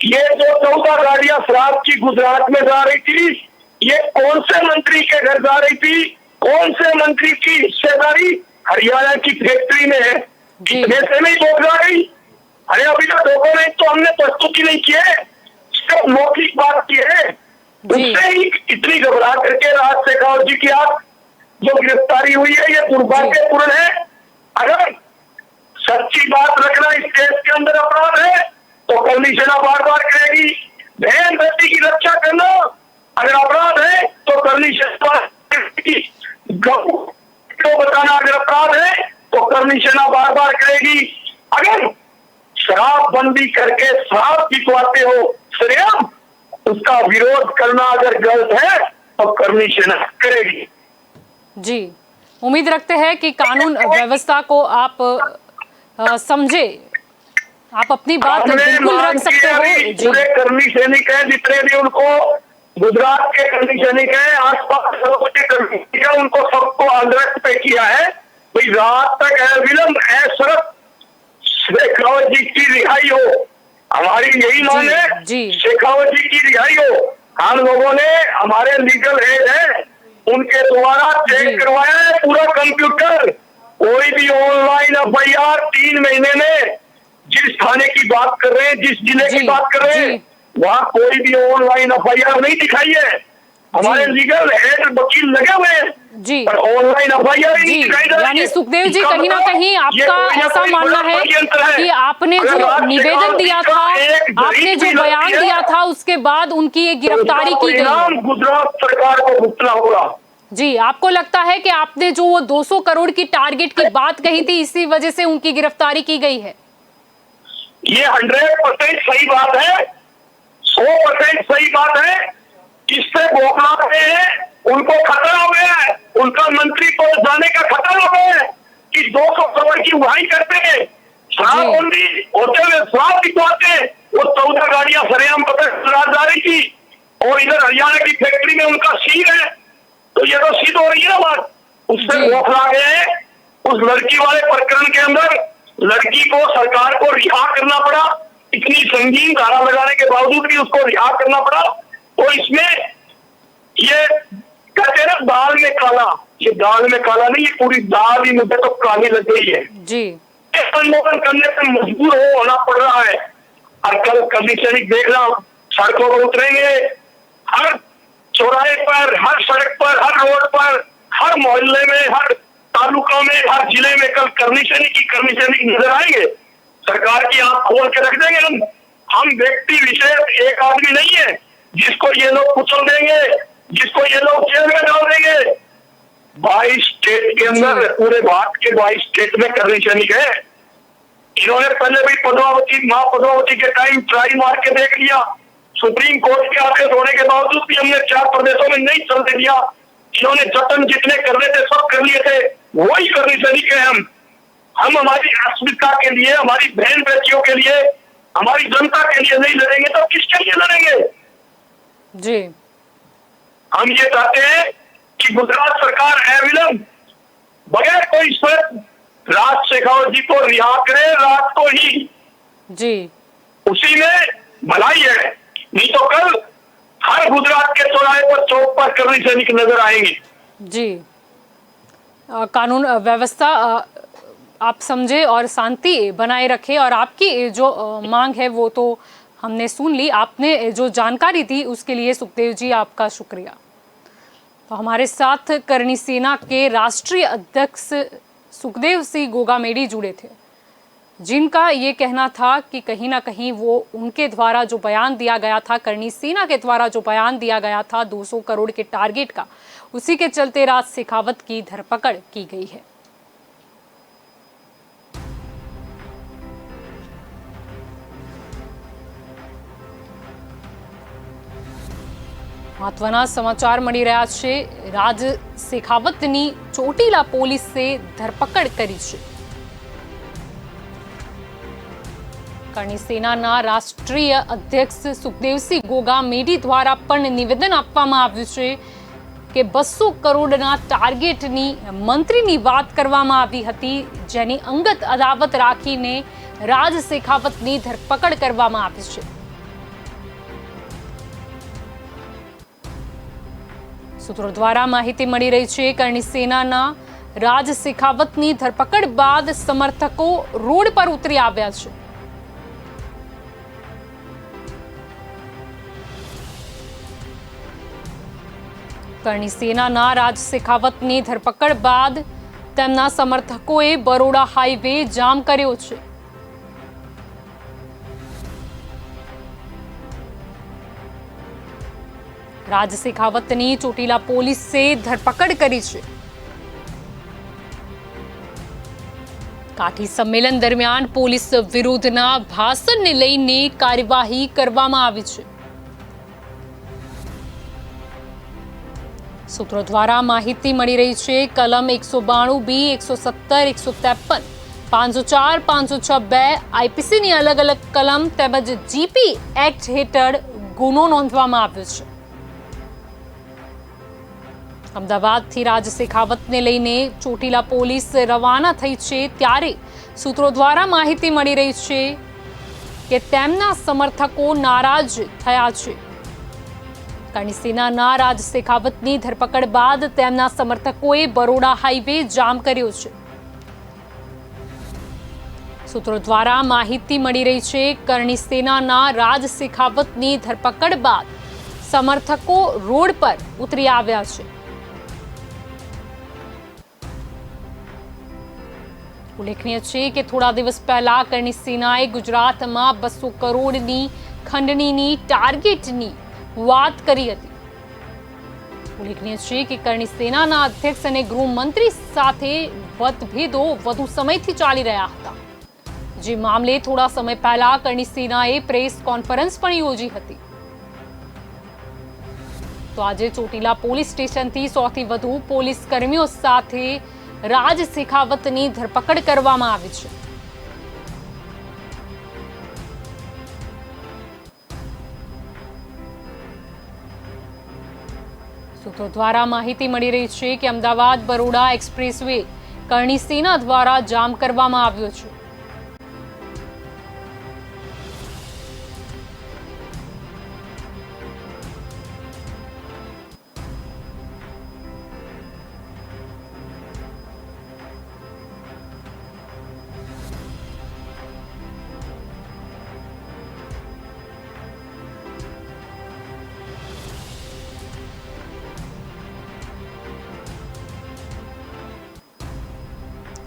ये जो 14 गाड़ियां शराब की गुजरात में जा रही थी, ये कौन से मंत्री के घर जा रही थी, कौन से मंत्री की हिस्सेदारी हरियाणा की फैक्ट्री में है. इतने से नहीं बोल जा रही. अरे अभी तक डॉक्यूमेंट तो हमने प्रस्तुत ही नहीं किए, सिर्फ मौखिक बात की है. उससे ही इतनी घबरा करके राज शेखावत जी की आप जो गिरफ्तारी हुई है, ये दुर्भाग्यपूर्ण है. अगर सच्ची बात रखना इस देश के अंदर अपराध है तो करनी सेना बार बार करेगी. बहन बेटी की रक्षा करना अगर अपराध है तो करनी सेना को बताना अगर अपराध है तो करनी सेना बार बार करेगी. अगर शराब बंदी करके शराब बिकवाते हो सरेआम, उसका विरोध करना अगर गलत है तो करनी सेना करेगी. जी. उम्मीद रखते हैं कि कानून व्यवस्था को आप समझे, आप अपनी बात बिल्कुल रख सकते हो. जी. पूरे करनी सैनिक हैं जितने भी, उनको गुजरात के करनी सैनिक हैं, आसपास के करनी सैनिक हैं, उनको सबको आंदोलन पे किया है. भाई रात तक विलंब असरत शेखावत जी की रिहाई हो. हमारी यही मांग है, शेखावत जी की रिहाई हो. हम लोगों ने, हमारे लीगल हेड है, उनके द्वारा चेक करवाया है पूरा कंप्यूटर. कोई भी ऑनलाइन एफआईआर 3 महीने में, जिस थाने की बात कर रहे हैं, जिस जिले की बात कर रहे हैं, वहाँ कोई भी ऑनलाइन एफआईआर नहीं दिखाई है. हमारे लीगल हेड वकील लगे हुए हैं जी, पर ऑनलाइन एफआईआर ही दिखाई दे रही है. यानी सुखदेव जी, कहीं ना कहीं आपका ऐसा मानना है कि आपने जो निवेदन दिया था, आपने जो बयान दिया था, उसके बाद उनकी ये गिरफ्तारी की गई. गुजरात सरकार को भुगतना होगा. जी, आपको लगता है कि आपने जो वो 200 करोड़ की टारगेट की बात कही थी, इसी वजह से उनकी गिरफ्तारी की गई है? ये 100% सही बात है, 100% सही बात है. किससे बौखला रहे हैं, उनको खतरा हो गया है, उनका मंत्री को जाने का खतरा हो गया है कि 200 करोड़ की उड़ाई करते हैं. शराबबंदी होते हुए शराब बिकवाते, वो 14 गाड़ियां सरेआम पकड़ जा रही थी और इधर हरियाणा की फैक्ट्री में उनका सीन है, तो ये तो सिद्ध हो रही है ना बात। उससे बौखला गए। उस लड़की वाले प्रकरण के अंदर लड़की को, सरकार को रिहा करना पड़ा, इतनी संगीन धारा लगाने के बावजूद भी उसको रिहा करना पड़ा। तो इसमें ये कहते हैं ना दाल में काला, ये दाल में काला नहीं, ये पूरी दाल ही मुझे तो काली लग गई है जी। संबोधन करने से मजबूर होना पड़ रहा है। और कल कभी सैनिक देख रहा हूं, सड़कों पर उतरेंगे, हर चौराहे पर, हर सड़क पर, हर रोड पर, हर मोहल्ले में, हर तालुका में, हर जिले में कल करनी सैनिक नजर आएंगे। सरकार की आंख खोल के रख देंगे। हम व्यक्ति विशेष एक आदमी नहीं है जिसको ये लोग कुचल देंगे, जिसको ये लोग जेल में डाल देंगे। 22 स्टेट के अंदर, पूरे भारत के 22 स्टेट में करनी सैनिक है। इन्होंने पहले भी माँ पद्मावती के टाइम ट्राई मार के देख लिया। सुप्रीम कोर्ट के आदेश होने के बावजूद भी हमने 4 प्रदेशों में नहीं चलने दिया। इन्होंने जतन जितने करने थे सब कर लिए थे। वही करनी सैनिक है हम हमारी अस्मिता के लिए, हमारी बहन बेटियों के लिए, हमारी जनता के लिए नहीं लड़ेंगे तो किसके लिए लड़ेंगे जी। हम ये चाहते हैं कि गुजरात सरकार अविलंब बगैर कोई शर्त राज शेखावत जी को रिहा करे, रात को ही जी। उसी में भलाई है। नहीं तो कल हर गुजरात के चौराहे पर, चौक पर करनी सैनिक नजर आएंगे। जी। कानून व्यवस्था आप समझे और शांति बनाए रखे, और आपकी जो मांग है वो तो हमने सुन ली। आपने जो जानकारी दी उसके लिए सुखदेव जी आपका शुक्रिया। तो हमारे साथ करणी सेना के राष्ट्रीय अध्यक्ष सुखदेव सिंह गोगामेडी जुड़े थे, जिनका ये कहना था कि कहीं ना कहीं वो उनके द्वारा जो बयान दिया गया था, करणी सेना के द्वारा जो बयान दिया गया था 200 करोड़ के टारगेट का, उसी के चलते राज शेखावत की धरपकड़ की गई है। મહત્વના સમાચાર મળી રહ્યા છે। રાજ શેખાવતની ચોટીલા પોલીસે ધરપકડ કરી છે। કરણી સેનાના રાષ્ટ્રીય અધ્યક્ષ સુખદેવસિંહ ગોગામેડી દ્વારા પણ નિવેદન આપવામાં આવ્યું છે કે 200 કરોડના ટાર્ગેટની મંત્રીની વાત કરવામાં આવી હતી, જેની અંગત અદાવત રાખીને રાજ શેખાવતની ધરપકડ કરવામાં આવી છે। सूत्रों द्वारा माहिती मળી રહી છે કરણી સેનાના રાજ શેખાવતની ધરપકડ બાદ સમર્થકો રોડ પર ઉતરી આવ્યા છે। કરણી સેનાના રાજ શેખાવતની ધરપકડ બાદ તેમના સમર્થકોએ બરોડા હાઈવે જામ કર્યો છે। રાજ શેખાવતની ચોટીલા પોલીસે ધરપકડ કરી છે। કાઠી સંમેલન દરમિયાન પોલીસ વિરુદ્ધના ભાષણને લઈને કાર્યવાહી કરવામાં આવી છે। સૂત્રો દ્વારા માહિતી મળી રહી છે કલમ 192B, 170, 153, 504, 506 આઈપીસીની અલગ અલગ કલમ તેમજ જીપી એક્ટ હેઠળ ગુનો નોંધવામાં આવ્યો છે। અમદાવાદથી રાજ શેખાવતને લઈને ચોટીલા પોલીસ રવાના થઈ છે, ત્યારે સૂત્રો દ્વારા માહિતી મળી રહી છે કે તેમના સમર્થકો નારાજ થયા છે। કરણી સેનાના રાજ શેખાવતની ધરપકડ બાદ તેમના સમર્થકોએ બરોડા હાઈવે જામ કર્યો છે। સૂત્રો દ્વારા માહિતી મળી રહી છે કરણી સેનાના રાજ શેખાવતની ધરપકડ બાદ સમર્થકો રોડ પર ઉતરી આવ્યા છે। ઉલ્લેખનીય છે કે થોડા દિવસ પહેલા કરણી સેનાએ ગુજરાતમાં 200 કરોડની ખંડણીની ટાર્ગેટની વાત કરી હતી। ઉલ્લેખનીય છે કે કરણી સેનાના અધ્યક્ષ અને ગૃહમંત્રી સાથે મતભેદો વધુ સમયથી ચાલી રહ્યા હતા, જે મામલે થોડા સમય પહેલા કરણી સેનાએ પ્રેસ કોન્ફરન્સ પણ યોજી હતી। તો આજે ચોટીલા પોલીસ સ્ટેશનથી 100થી વધુ પોલીસ કર્મીઓ સાથે રાજ શેખાવતની ધરપકડ કરવામાં આવી છે। સૂત્રો દ્વારા માહિતી મળી રહી છે કે અમદાવાદ બરોડા એક્સપ્રેસ વે કરણી સેના દ્વારા જામ કરવામાં આવ્યો છે.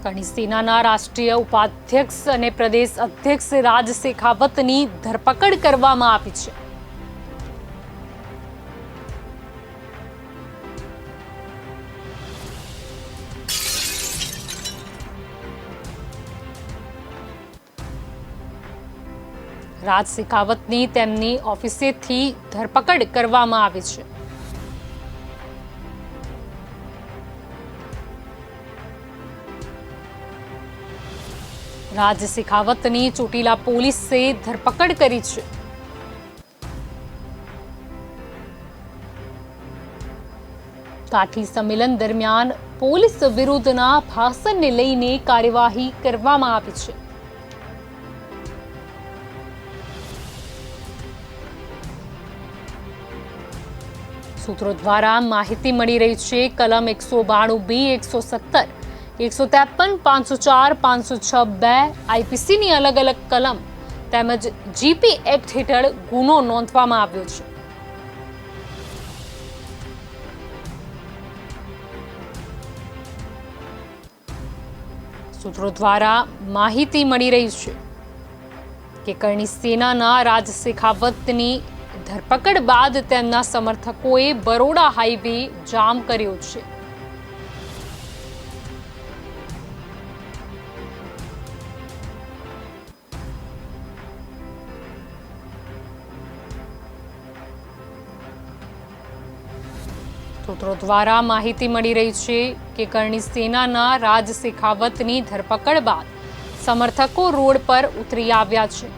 કરણી સેનાના રાષ્ટ્રીય ઉપાધ્યક્ષ અને પ્રદેશ અધ્યક્ષ રાજ શેખાવતની ધરપકડ કરવામાં આવી છે. રાજ શેખાવતની તેમની ઓફિસેથી ધરપકડ કરવામાં આવી છે. રાજ શેખાવતની ચોટીલા પોલીસે ધરપકડ કરી છે. કાઠી સંમેલન દરમિયાન પોલીસ વિરુદ્ધના ભાષણને લઈને કાર્યવાહી કરવામાં આવી છે. સૂત્રો દ્વારા માહિતી મળી રહી છે. કલમ 192B, 170, 153, 504, 506(2) આઈપીસીની અલગ અલગ કલમ તેમજ જીપી એક્ટ હેઠળ ગુનો નોંધવામાં આવ્યો છે. સૂત્રો દ્વારા માહિતી મળી રહી છે કે કરણી સેનાના રાજ શેખાવતની ધરપકડ બાદ તેમના સમર્થકોએ બરોડા હાઈવે જામ કર્યો છે. સૂત્રો દ્વારા માહિતી મળી રહી છે કે કરણી સેનાના રાજ શેખાવતની ધરપકડ બાદ સમર્થકો રોડ પર ઉતરી આવ્યા છે.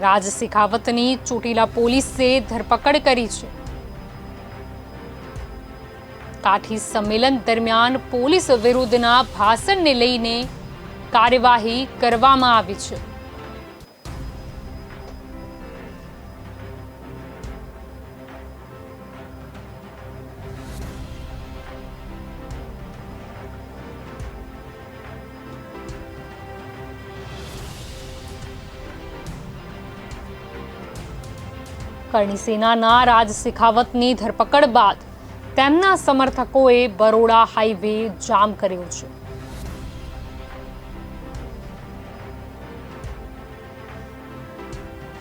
રાજ શેખાવતની ચોટીલા પોલીસે ધરપકડ કરી છે. કાઠી સંમેલન દરમિયાન પોલીસ વિરુદ્ધના ભાષણને લઈને કાર્યવાહી કરવામાં આવી છે. કરણી સેનાના રાજ શેખાવતની ધરપકડ બાદ તેમના સમર્થકોએ બરોડા હાઈવે જામ કર્યો છે.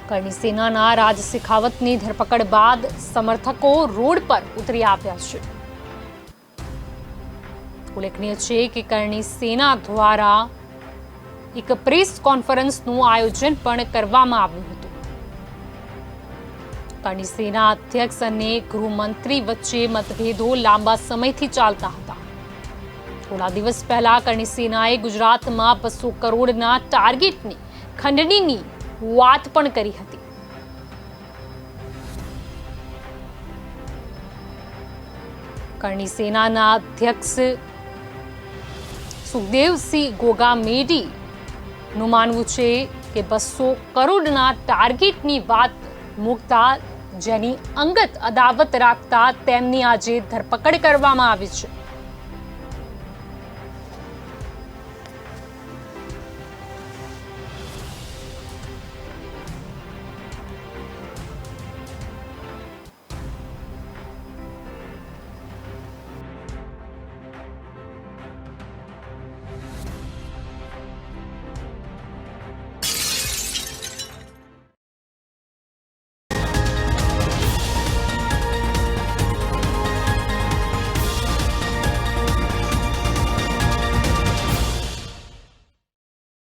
કરણી સેનાના રાજ શેખાવતની ધરપકડ બાદ સમર્થકો રોડ પર ઉતરી આવ્યા છે. ઉલ્લેખનીય છે કે કરણી સેના દ્વારા એક પ્રેસ કોન્ફરન્સનું આયોજન પણ કરવામાં આવ્યું હતું. કરણી સેના અધ્યક્ષ અને ગૃહમંત્રી વચ્ચે મતભેદો લાંબા સમયથી ચાલતા હતા. થોડા દિવસ પહેલા કરણી સેનાએ ગુજરાતમાં 200 કરોડના ટાર્ગેટની ખંડણીની વાત પણ કરી હતી. કરણી સેનાના અધ્યક્ષ સુખદેવસિંહ ગોગામેડીનું માનવું છે કે 200 કરોડના ટાર્ગેટની વાત મૂકતા જેની અંગત અદાવત રાખતા તેમની આજે ધરપકડ કરવામાં આવી છે.